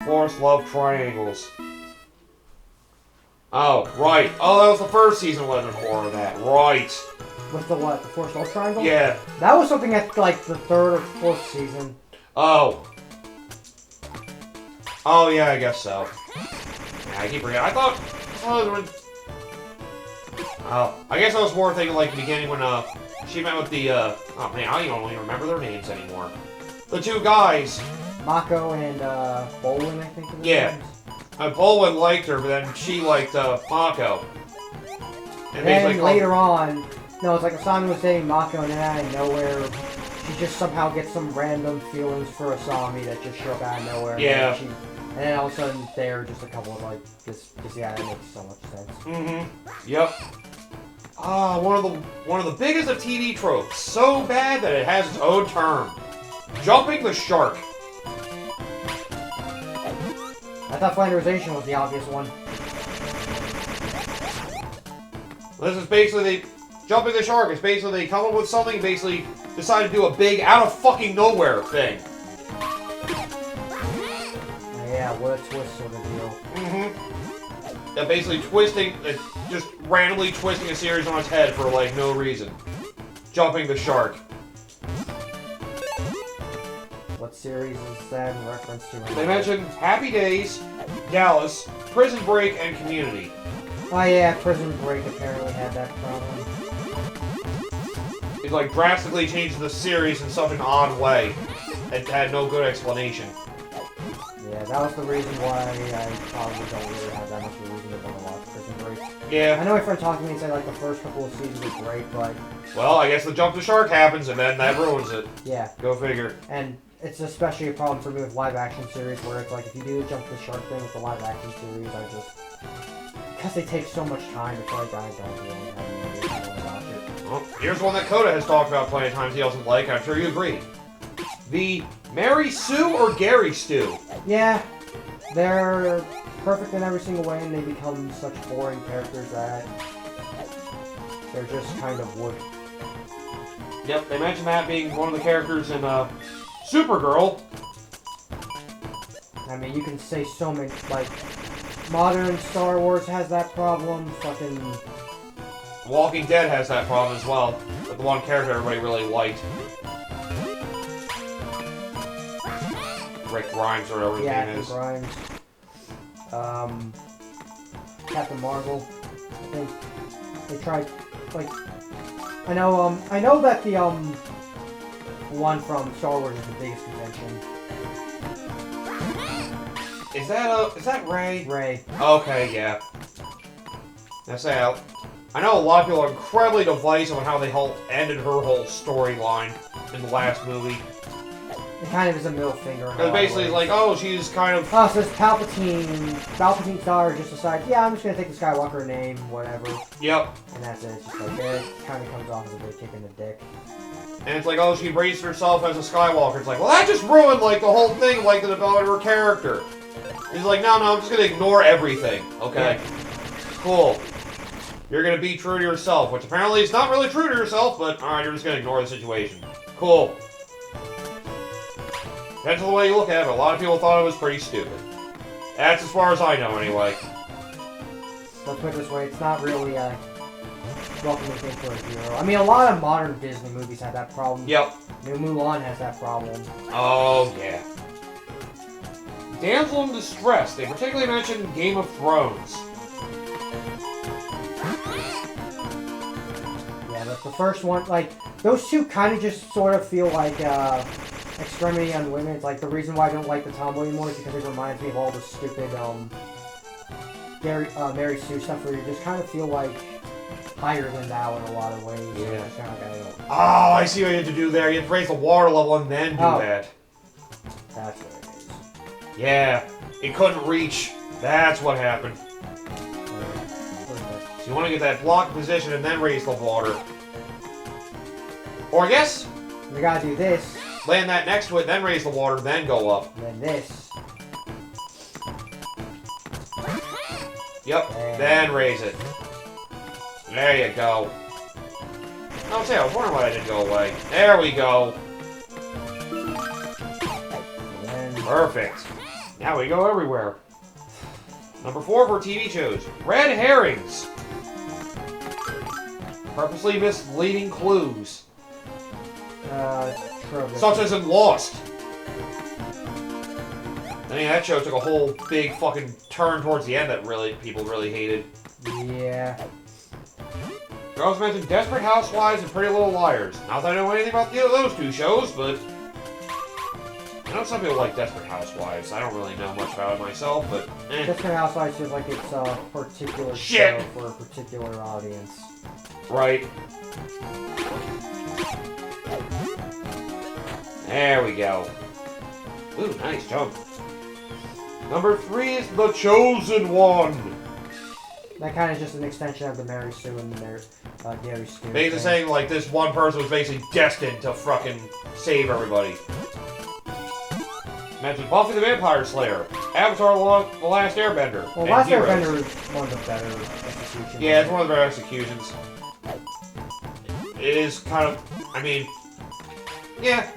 Forced love triangles. Oh, right. Oh, that was the first season 11 horror of that. Right. With the what? The forced love triangle? Yeah. That was something at like the 3rd or 4th season. Oh. Oh, yeah, I guess so. Yeah, I keep forgetting. I thought... Oh, I guess I was more thinking like the beginning when she met with the oh man, I don't even remember their names anymore. The two guys. Mako and Bolin, I think. Yeah. Bolin liked her, but then she liked Mako. And then like, later on, no, it's like Asami was dating Mako, and then out of nowhere, she just somehow gets some random feelings for Asami that just show up out of nowhere. Yeah. And then all of a sudden, they're just a couple of like this. Yeah, that makes so much sense. Mm-hmm. Yep. Ah, one of the biggest of TV tropes. So bad that it has its own term. Jumping the shark. I thought flanderization was the obvious one. This is basically jumping the shark. It's basically they come up with something, basically decide to do a big out of fucking nowhere thing. Yeah, what a twist sort of deal. Mm-hmm. They're basically twisting, just randomly twisting a series on its head for like no reason. Jumping the shark. What series is that in reference to? They mentioned Happy Days, Dallas, Prison Break, and Community. Oh yeah, Prison Break apparently had that problem. It like drastically changed the series in such an odd way. It had no good explanation. Yeah, that was the reason why I probably don't really have that much of a reason to want to watch Prison Break. Yeah. I know my friend talked to me and said like the first couple of seasons were great, but... Well, I guess the jump the shark happens and then that ruins it. Yeah. Go figure. And it's especially a problem for me with live action series where it's like if you do the jump the shark thing with the live action series, I just... Because they take so much time, it's like I don't really have any idea how to watch it. Well, here's one that Coda has talked about plenty of times he doesn't like, I'm sure you agree. The Mary Sue or Gary Stew. Yeah. They're perfect in every single way, and they become such boring characters that they're just kind of wood. Yep, they mentioned that being one of the characters in Supergirl. I mean, you can say so many, like, modern Star Wars has that problem, fucking... Walking Dead has that problem as well, with the one character everybody really liked. Rick Grimes or whatever his name is. Grimes. Captain Marvel. I think they tried, like, I know that the, one from Star Wars is the biggest convention. Is that Rey? Rey. Okay, yeah. I know a lot of people are incredibly divisive on how they ended her whole storyline in the last movie. It kind of is a middle finger. Because basically, it's like, oh, she's kind of... Oh, so it's Palpatine's daughter just decides, yeah, I'm just going to take the Skywalker name, whatever. Yep. And that's it. It's just like, it kind of comes off as a big kick in the dick. And it's like, oh, she raised herself as a Skywalker. It's like, well, that just ruined, like, the whole thing, like, the development of her character. He's like, no, I'm just going to ignore everything. Okay. Yeah. Cool. You're going to be true to yourself, which apparently is not really true to yourself, but, alright, you're just going to ignore the situation. Cool. Depends on the way you look at it, but a lot of people thought it was pretty stupid. That's as far as I know, anyway. Let's put it this way, it's not really a welcoming thing for a hero. I mean, a lot of modern Disney movies have that problem. Yep. New Mulan has that problem. Oh, yeah. Damsel in Distress. They particularly mentioned Game of Thrones. Yeah, but the first one, like, those two kind of just sort of feel like, Extremity Unlimited. Like, the reason why I don't like the Tomboy anymore is because it reminds me of all the stupid, Mary Sue stuff where you just kind of feel like higher than thou in a lot of ways. Yeah. So kind of oh, I see what you have to do there. You have to raise the water level and then do that. That's what it is. Yeah, it couldn't reach. That's what happened. So you want to get that block position and then raise the water. Or I guess... You gotta do this. Land that next to it, then raise the water, then go up. And then this. Yep, then raise it. There you go. I was wondering why that didn't go away. There we go. Perfect. Now we go everywhere. Number 4 for TV shows. Red herrings. Purposely misleading clues. Tropes. Such as in Lost. I mean, that show took a whole big fucking turn towards the end that people really hated. Yeah. You also mentioned Desperate Housewives and Pretty Little Liars. Not that I know anything about those two shows, but I know some people like Desperate Housewives. I don't really know much about it myself, but eh. Desperate Housewives feels like it's a particular Shit. show for a particular audience. Right. There we go. Ooh, nice jump. Number 3 is The Chosen One. That kind of just an extension of the Mary Sue and the Gary Stu. Basically saying, like, this one person was basically destined to fucking save everybody. Mentioned Buffy the Vampire Slayer, Avatar The Last Airbender, Well, and Last Heroes. Airbender is one of the better executions. Yeah, it's one of the better executions. It is kind of, I mean, yeah.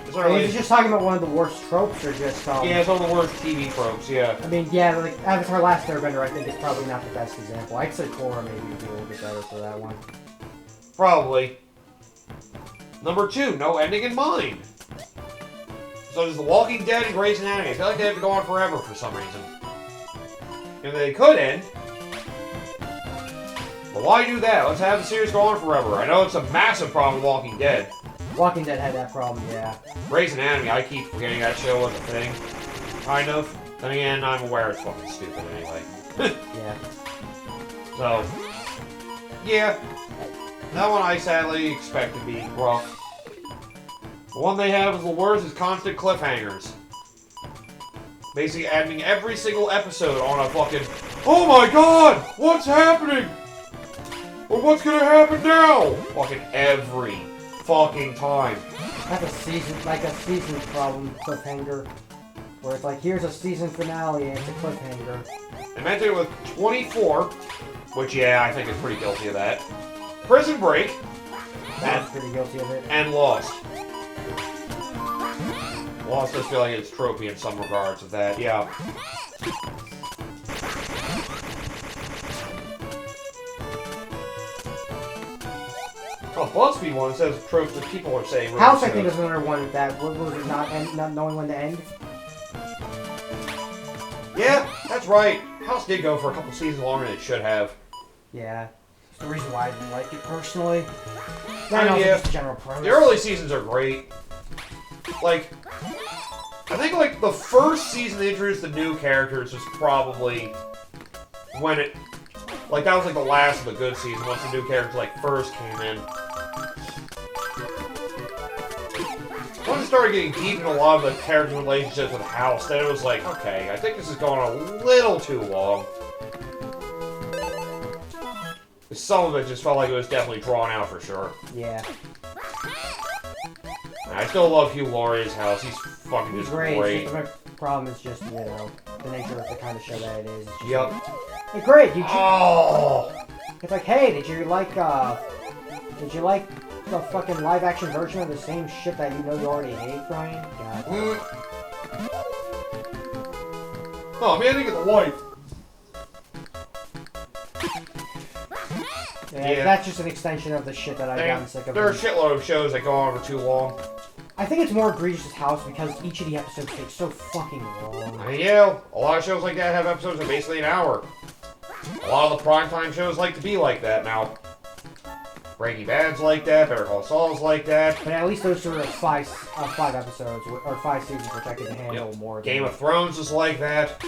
It's not Are really, you just talking about one of the worst tropes, or just yeah, it's one of the worst TV tropes, yeah. I mean, yeah, like Avatar: Last Airbender, I think is probably not the best example. I'd say Korra maybe would be a little bit better for that one. Probably. Number 2, No Ending in Mind. So there's The Walking Dead and Grey's Anatomy. I feel like they have to go on forever for some reason. And they could end. But why do that? Let's have the series go on forever. I know it's a massive problem with Walking Dead. Walking Dead had that problem, yeah. Grey's Anatomy, I keep forgetting that show was a thing. Kind of. Then again, I'm aware it's fucking stupid anyway. Yeah. So, yeah. That one I sadly expect to be rough. The one they have is the worst is constant cliffhangers. Basically ending every single episode on a fucking, oh my god, what's happening? Or what's gonna happen now? Fucking every fucking time. That's a season problem cliffhanger. Where it's like, here's a season finale and it's a cliffhanger. They mentioned it with 24, which yeah, I think is pretty guilty of that. Prison Break. That's pretty guilty of it. And Lost. Lost does feel like it's tropey in some regards of that, yeah. Oh, BuzzFeed one says tropes that people are saying. Really House, I think, is another one that what was it not knowing when to end. Yeah, that's right. House did go for a couple seasons longer than it should have. Yeah, it's the reason why I didn't like it personally. I mean, yeah, just the general premise. the early seasons are great. Like, I think like the first season they introduced the new characters was probably when it, like that was like the last of the good season once the new characters like first came in. Once it started getting deep in a lot of the character relationships with House, then it was like, okay, I think this is going a little too long. Some of it just felt like it was definitely drawn out for sure. Yeah. I still love Hugh Laurie's House. He's fucking just Great. great. Just, the problem is just, you know, the nature of the kind of show that it is. It's just Yep. Hey, great. Did you? Oh! It's like, hey, did you like the fucking live action version of the same shit that you know you already hate, Brian? God. Oh, I'm ending at the wife. Yeah, that's just an extension of the shit that I've gotten sick of. There are a shitload of shows that go on for too long. I think it's more egregious with House because each of the episodes take so fucking long. I mean, yeah, a lot of shows like that have episodes of basically an hour. A lot of the primetime shows like to be like that now. Breaking Bad's like that, Better Call Saul's like that. But at least those are like five episodes, or 5 seasons, which I can handle more. Game of Thrones is like that.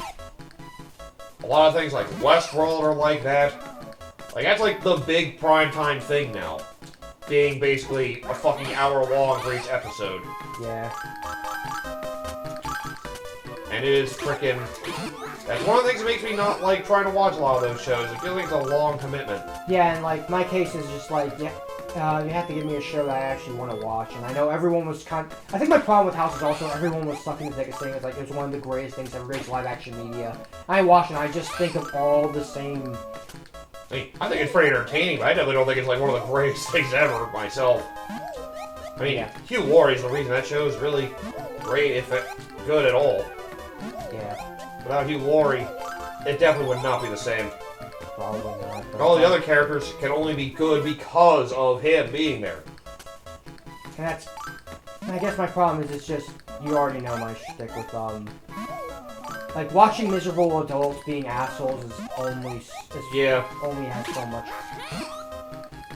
A lot of things like Westworld are like that. Like, that's like the big primetime thing now. Being basically a fucking hour long for each episode. Yeah. And it is frickin'... That's one of the things that makes me not like trying to watch a lot of those shows. It feels like it's a long commitment. Yeah, and like, my case is just like, yeah, you have to give me a show that I actually want to watch. And I know everyone was I think my problem with House is also everyone was sucking the biggest thing. It's like, it was one of the greatest things ever, greatest live action media. I watch and I just think of all the same... I think it's pretty entertaining, but I definitely don't think it's like one of the greatest things ever myself. I mean, Yeah. Hugh Laurie's the reason that show is really great. If good at all. Yeah. Without Hugh Laurie, it definitely would not be the same. Probably not. And all the other characters can only be good because of him being there. And that's... I guess my problem is it's just... You already know my shtick with, like, watching miserable adults being assholes is only... only has so much.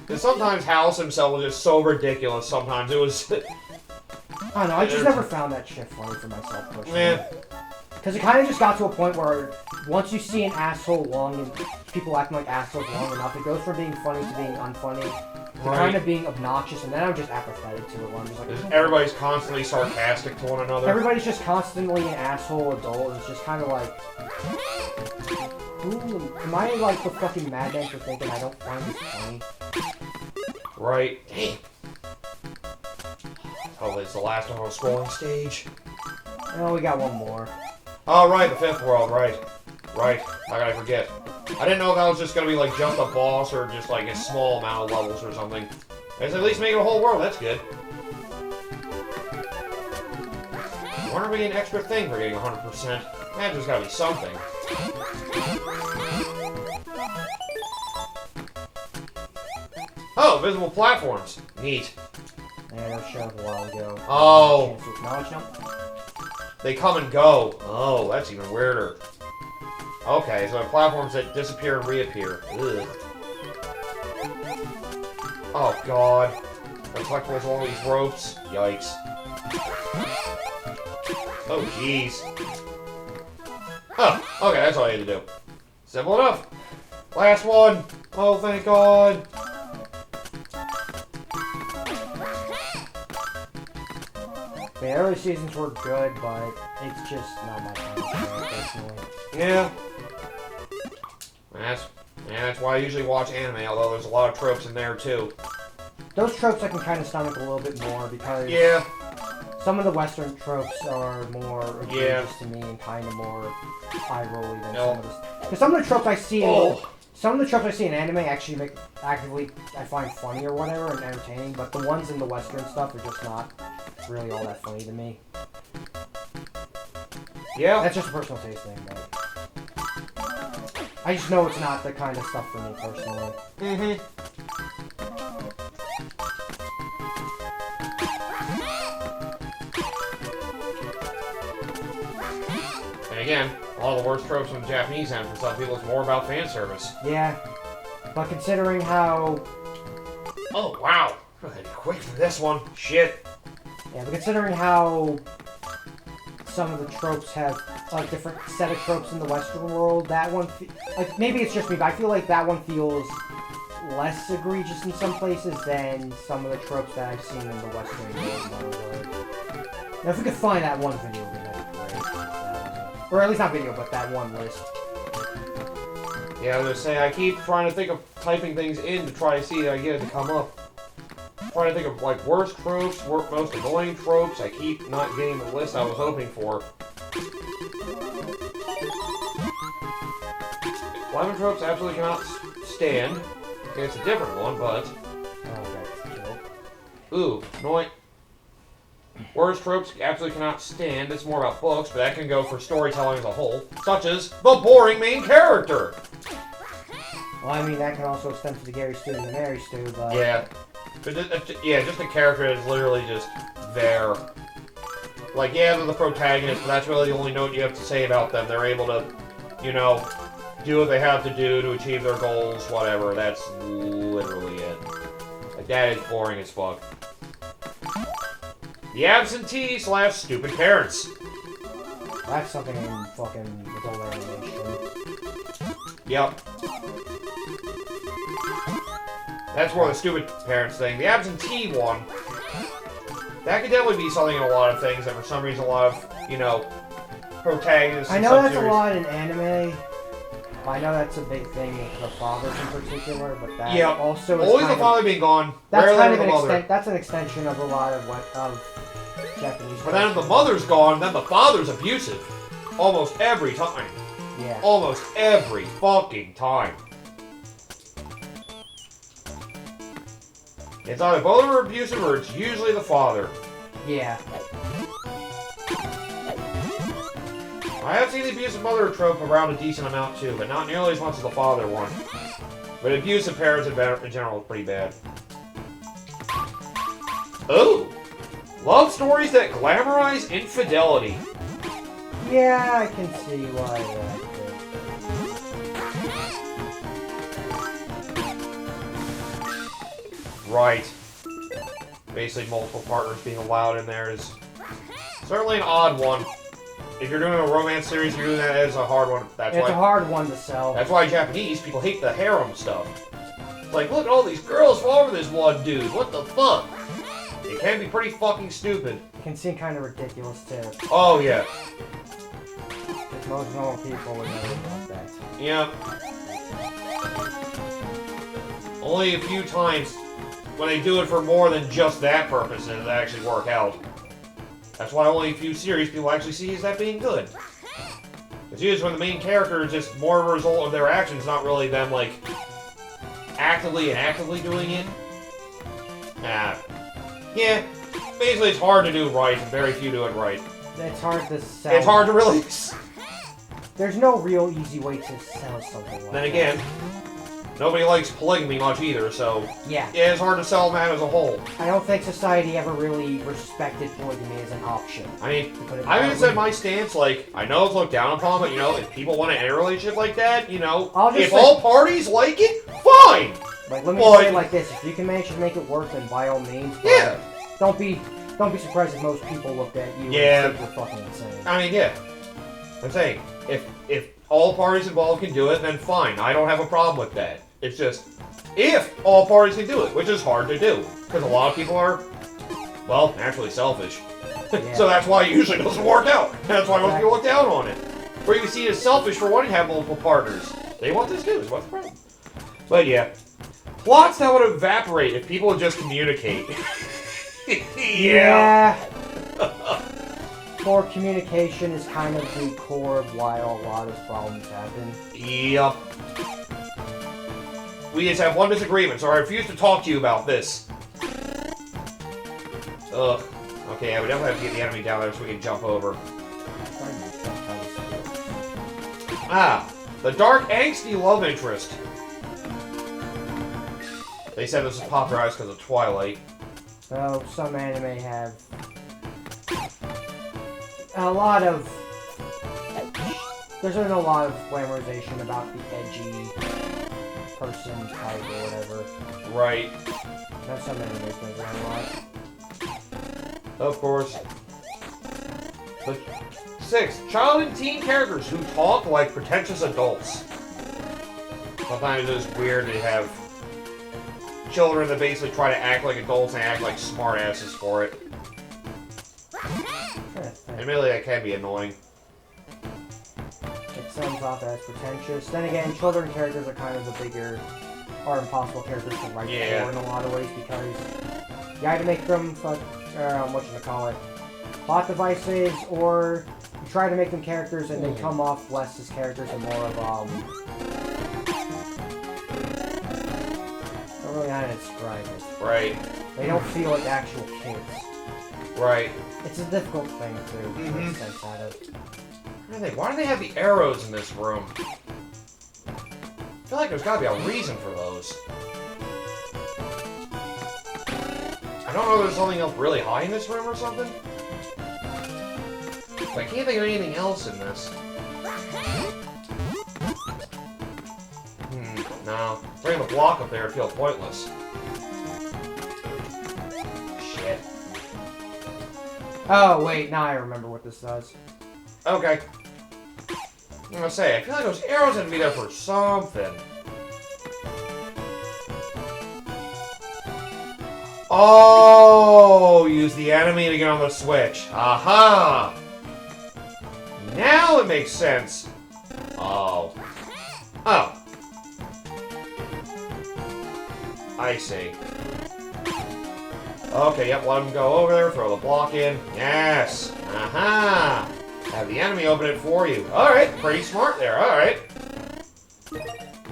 And sometimes House himself was just so ridiculous sometimes. It was... I don't know, I just never found that shit funny for myself personally. Yeah. Because it kind of just got to a point where once you see an asshole long and people acting like assholes long enough, it goes from being funny to being unfunny to kind of being obnoxious, and then I'm just apathetic to it. Where I'm just like, everybody's constantly sarcastic to one another. Everybody's just constantly an asshole adult. It's just kind of like, ooh, am I like the fucking madman for thinking I don't find this funny? Right. Damn. Oh, it's the last one on the scrolling stage. Oh, we got one more. Oh, right, the fifth world, right. Right. How could I forget? I didn't know if that was just gonna be like just a boss or just like a small amount of levels or something. It's at least making a whole world, that's good. Why aren't we getting an extra thing for getting 100%? Man, there's gotta be something. Oh, visible platforms. Neat. Yeah, that was shown a while ago. Oh. Chance to acknowledge them. They come and go. Oh, that's even weirder. Okay, so platforms that disappear and reappear. Ugh. Oh, God. The collectibles all these ropes. Yikes. Oh, jeez. Oh, okay, that's all I had to do. Simple enough. Last one. Oh, thank God. The early seasons were good, but it's just not my kind of show, personally. Yeah. That's why I usually watch anime, although there's a lot of tropes in there, too. Those tropes I can kind of stomach a little bit more, because some of the Western tropes are more egregious to me and kind of more eye-rolly than some of this. Because some of the tropes I see in anime actually I find funny or whatever and entertaining, but the ones in the Western stuff are just not really all that funny to me. Yeah. That's just a personal taste thing, but I just know it's not the kind of stuff for me personally. Mm-hmm. And again, all the worst tropes from the Japanese end for some people is more about fan service. Yeah. But considering how... Oh, wow. Quick for this one. Shit. Yeah, but considering how some of the tropes have a different set of tropes in the Western world, that one... Like, maybe it's just me, but I feel like that one feels less egregious in some places than some of the tropes that I've seen in the Western world. Now, if we could find that one video, that'd be great. Or at least not video, but that one list. Yeah, I was gonna say, I keep trying to think of typing things in to try to see if I get it to come up. Trying to think of, like, worst tropes, most annoying tropes. I keep not getting the list I was hoping for. 11 tropes absolutely cannot stand. Okay, it's a different one, but... Ooh, annoying. Worst tropes absolutely cannot stand. It's more about books, but that can go for storytelling as a whole. Such as the boring main character. Well, I mean, that can also extend to the Gary Stu and the Mary Stu, but... Yeah. But just a character that is literally just there. Like, yeah, they're the protagonist, but that's really the only note you have to say about them. They're able to, you know, do what they have to do to achieve their goals, whatever. That's literally it. Like, that is boring as fuck. The absentee / stupid parents. That's something in fucking adult animation. Yep. That's more the stupid parents thing. The absentee one, that could definitely be something in a lot of things that for some reason a lot of, you know, protagonists I know that's a lot in anime. I know that's a big thing with the fathers in particular, but that also is always the father being gone. That's rarely kind of the mother. That's an extension of a lot of Japanese. But then if the mother's gone, then the father's abusive. Almost every time. Yeah. Almost every fucking time. It's either both are abusive or it's usually the father. Yeah. I have seen the abusive mother trope around a decent amount too, but not nearly as much as the father one. But abusive parents in general is pretty bad. Oh! Love stories that glamorize infidelity. Yeah, I can see why that. Right. Basically, multiple partners being allowed in there is certainly an odd one. If you're doing a romance series, you're doing that as a hard one. It's a hard one to sell. That's why Japanese people hate the harem stuff. Like, look at all these girls fall over this one dude. What the fuck? It can be pretty fucking stupid. It can seem kind of ridiculous, too. Oh, yeah. Because most normal people would never want that. Yeah. Only a few times when they do it for more than just that purpose does it actually work out. That's why only a few series people actually see as that being good. It's usually when the main character is just more of a result of their actions, not really them, like, actively doing it. Yeah, basically it's hard to do right, and very few do it right. It's hard to sell. It's hard to really... There's no real easy way to sell something like that. Then again, nobody likes polygamy much either, so... Yeah. It's hard to sell that as a whole. I don't think society ever really respected polygamy as an option. I mean, I even said my stance, like, I know it's looked down upon, but, you know, if people want to end a relationship like that, you know, if all parties like it, fine! Like, let me say it like this, if you can manage to make it work, then by all means, but yeah. Don't be surprised if most people looked at you and think you're fucking insane. I mean, yeah. I'm saying, if all parties involved can do it, then fine. I don't have a problem with that. It's just, if all parties can do it, which is hard to do. Because a lot of people are, well, naturally selfish. Yeah. So that's why it usually doesn't work out. That's why most people look down on it. Or you can see it as selfish for wanting to have multiple partners. They want this too, so what's the problem? But yeah. Plots that would evaporate if people would just communicate. Yeah. Poor communication is kind of the core of why a lot of problems happen. Yep. We just have one disagreement, so I refuse to talk to you about this. Ugh. Okay, yeah, we definitely have to get the enemy down there so we can jump over. Ah, the dark, angsty love interest. They said this was popularized because of Twilight. So, some anime have a lot of... There's been a lot of glamorization about the edgy person type or whatever. Right. That's some animes does that a lot. Of course. But 6. Child and teen characters who talk like pretentious adults. Sometimes it's weird to have children that basically try to act like adults and act like smartasses for it. Admittedly, that can be annoying. It comes off as pretentious. Then again, children characters are kind of the bigger or impossible characters to write for in a lot of ways because you either make them plot devices, or you try to make them characters and they come off less as characters and more of I don't really know how to describe it. Right. They don't feel like actual kids. Right. It's a difficult thing to make sense out of. Why do they have the arrows in this room? I feel like there's gotta be a reason for those. I don't know if there's something else really high in this room or something. But I can't think of anything else in this. No. Bringing the block up there feels pointless. Shit. Oh, wait, now I remember what this does. Okay. I'm gonna say, I feel like those arrows had to be there for something. Oh, use the enemy to get on the switch. Aha! Now it makes sense. Oh. Oh. I see. Okay, yep, let him go over there, throw the block in. Yes! Aha! Have the enemy open it for you. Alright, pretty smart there, alright.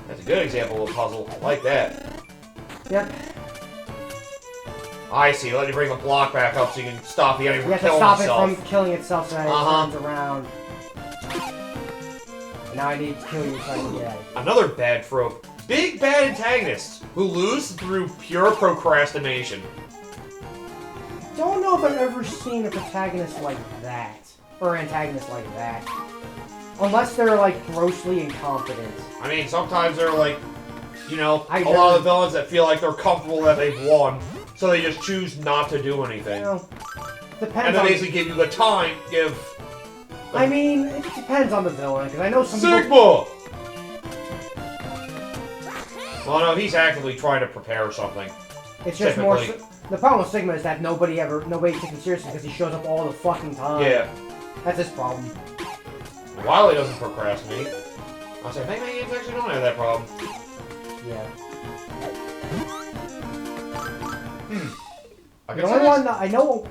That's a good example of a puzzle. I like that. Yep. I see, let you bring the block back up so you can stop the enemy from killing itself. You have to stop it from killing itself so that it turns around. And now I need to kill you so I can get out of here. Another bad trope. Big bad antagonists who lose through pure procrastination. Don't know if I've ever seen a protagonist like that. Or antagonist like that. Unless they're, like, grossly incompetent. I mean, sometimes they're like, you know, a lot of the villains that feel like they're comfortable that they've won, so they just choose not to do anything. You know, depends And they on... basically give you the time, I mean, it depends on the villain, because I know some Sigma! people... Well, no, he's actively trying to prepare something. It's just more... The problem with Sigma is that nobody takes him seriously because he shows up all the fucking time. Yeah. That's his problem. Wily doesn't procrastinate. I'll say, Mega Man games actually don't have that problem. Yeah. I The only one I know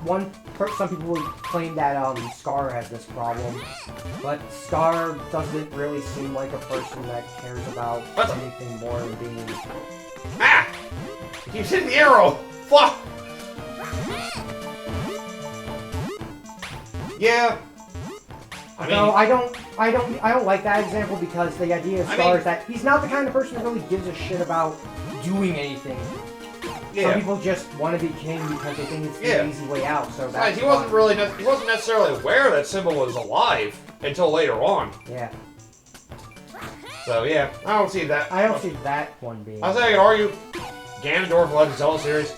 some people claim that Scar has this problem, but Scar doesn't really seem like a person that cares about anything more than being. Ah! He keeps hitting the arrow. Fuck. Yeah. I don't like that example because the idea of Scar is that he's not the kind of person that really gives a shit about doing anything. Yeah. Some people just want to be king because they think it's the easy way out. So that's he wasn't necessarily aware that Simba was alive until later on. Yeah. So yeah, I don't see that. I don't see that one being. I could argue Ganondorf Legend of Zelda series.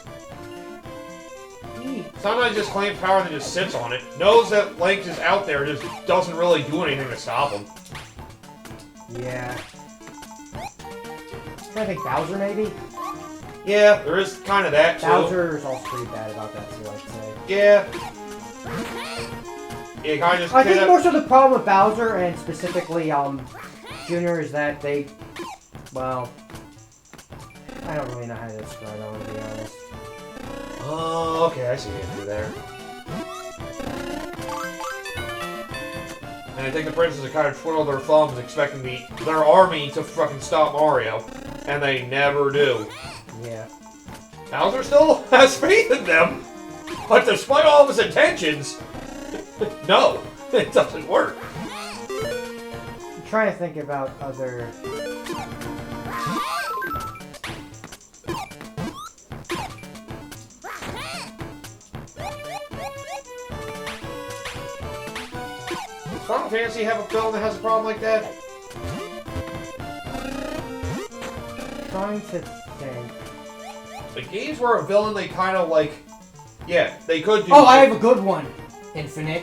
Sometimes just claims power and then just sits on it. Knows that Link is out there, just doesn't really do anything to stop him. Yeah. I think Bowser maybe. Yeah, there is kind of that too. Bowser is also pretty bad about that too, I'd say. Yeah. Yeah, kind of just. I think most of the problem with Bowser and specifically Junior is that they, well, I don't really know how to describe it, I want to be honest. Oh, okay, I see what you do there. And I think the princes have kind of twiddled their thumbs expecting their army to fucking stop Mario. And they never do. Yeah. Bowser still has faith in them. But despite all of his intentions, no, it doesn't work. I'm trying to think about other... Does Final Fantasy have a villain that has a problem like that? Trying to think. The games where a villain, they kind of like... Yeah, they could do... Oh, I have a good one! Infinite.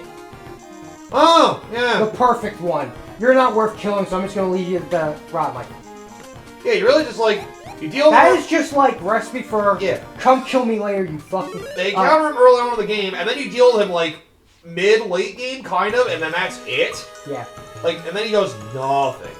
Oh, yeah. The perfect one. You're not worth killing, so I'm just gonna leave you at the rod, Mike. Yeah, you really just like... You deal that with... is just like recipe for... Yeah. Come kill me later, you fucking... They encounter him early on in the game, and then you deal with him like mid-late game, kind of, and then that's it. Yeah. Like, and then he goes nothing.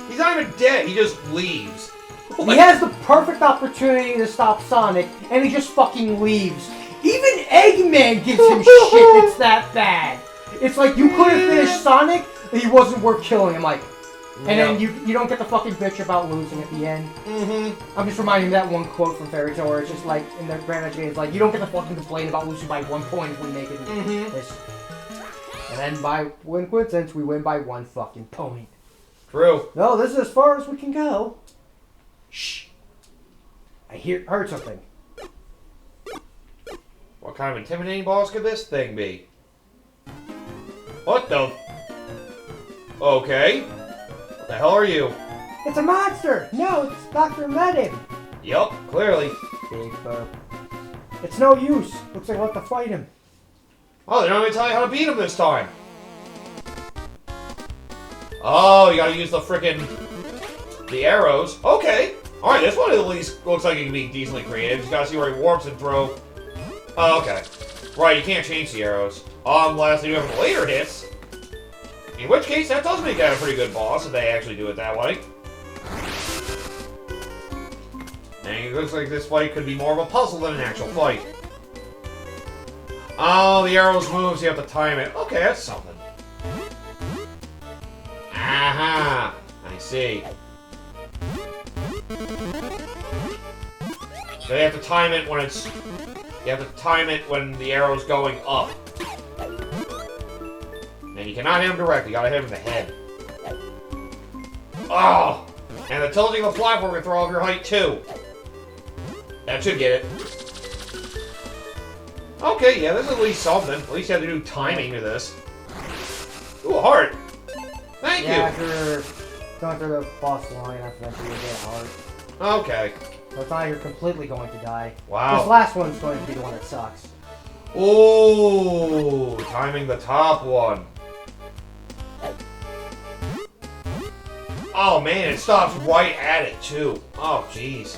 He's not even dead, he just leaves. Like, he has the perfect opportunity to stop Sonic, and he just fucking leaves. Even Eggman gives him shit, it's that bad. It's like, you couldn't finish Sonic, and he wasn't worth killing him, like... And then you don't get the fucking bitch about losing at the end. Mm-hmm. I'm just reminding you of that one quote from Fairy Tail where it's just like, in the Grand Edge game, it's like, you don't get to fucking complain about losing by 1 point if we make it this. And then by coincidence, we win by 1 fucking point. True. No, this is as far as we can go. Shh. I heard something. What kind of intimidating boss could this thing be? What the? Okay. What the hell are you? It's a monster! No, it's Dr. Medin! Yup, clearly. Big burp. It's no use. Looks like we'll have to fight him. Oh, they don't even tell you how to beat him this time. Oh, you gotta use the arrows. Okay. Alright, this one at least looks like it can be decently creative. You just gotta see where he warps and throw. Oh, okay. Right, you can't change the arrows. Unless you have later hits. In which case, that does make that a pretty good boss if they actually do it that way. And it looks like this fight could be more of a puzzle than an actual fight. Oh, the arrows move, so you have to time it. Okay, that's something. Aha! I see. So you have to time it when it's... You have to time it when the arrow's going up. And you cannot hit him directly, you gotta hit him in the head. Oh! And the tilting of the platform can throw off your height, too. That should get it. Okay, yeah, this is at least something. At least you have to do timing to this. Ooh, a heart! Thank you! After going through the boss line, eventually you'll get a heart. Okay. So it's not like you're completely going to die. Wow. This last one's going to be the one that sucks. Ooh, timing the top one. Oh man, it stops right at it too. Oh jeez.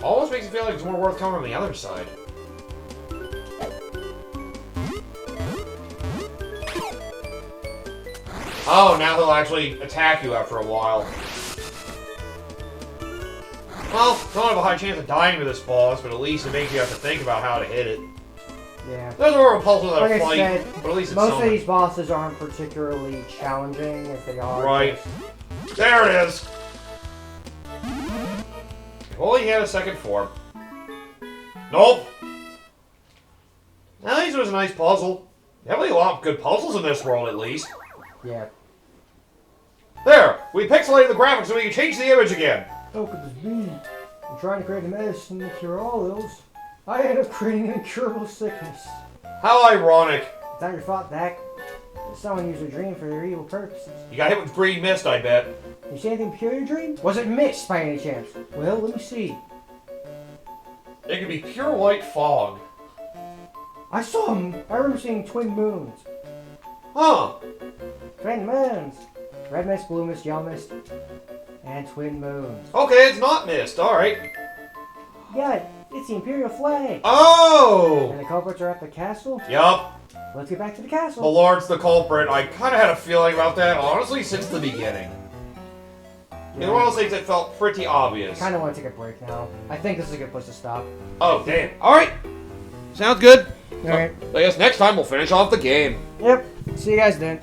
Almost makes it feel like it's more worth coming on the other side. Oh, now he'll actually attack you after a while. Well, don't have a high chance of dying to this boss, but at least it makes you have to think about how to hit it. Yeah. There's more of a puzzle than Like a I fight, said, but at least it's most something. of these bosses aren't particularly challenging as they are. Right. Just... There it is! Well, he had a second form. Nope! At least it was a nice puzzle. Definitely a lot of good puzzles in this world, at least. Yeah. There! We pixelated the graphics so we can change the image again! How could this be? I'm trying to create a medicine to cure all ills. I end up creating an incurable sickness. How ironic. It's not your fault, Dak. Someone used a dream for their evil purposes. You got hit with green mist, I bet. You see anything pure in your dream? Was it mist by any chance? Well, let me see. It could be pure white fog. I saw him. I remember seeing twin moons. Huh. Twin moons. Red mist, blue mist, yellow mist, and twin moons. Okay, it's not mist, alright. Yeah, it's the Imperial flag. Oh! And the culprits are at the castle. Yup. Let's get back to the castle. The Lord's the culprit. I kind of had a feeling about that, honestly, since the beginning. It's one of those things that felt pretty obvious. I kind of want to take a break now. I think this is a good place to stop. Oh, damn. Alright. Sounds good. Alright. I guess next time we'll finish off the game. Yep. See you guys then.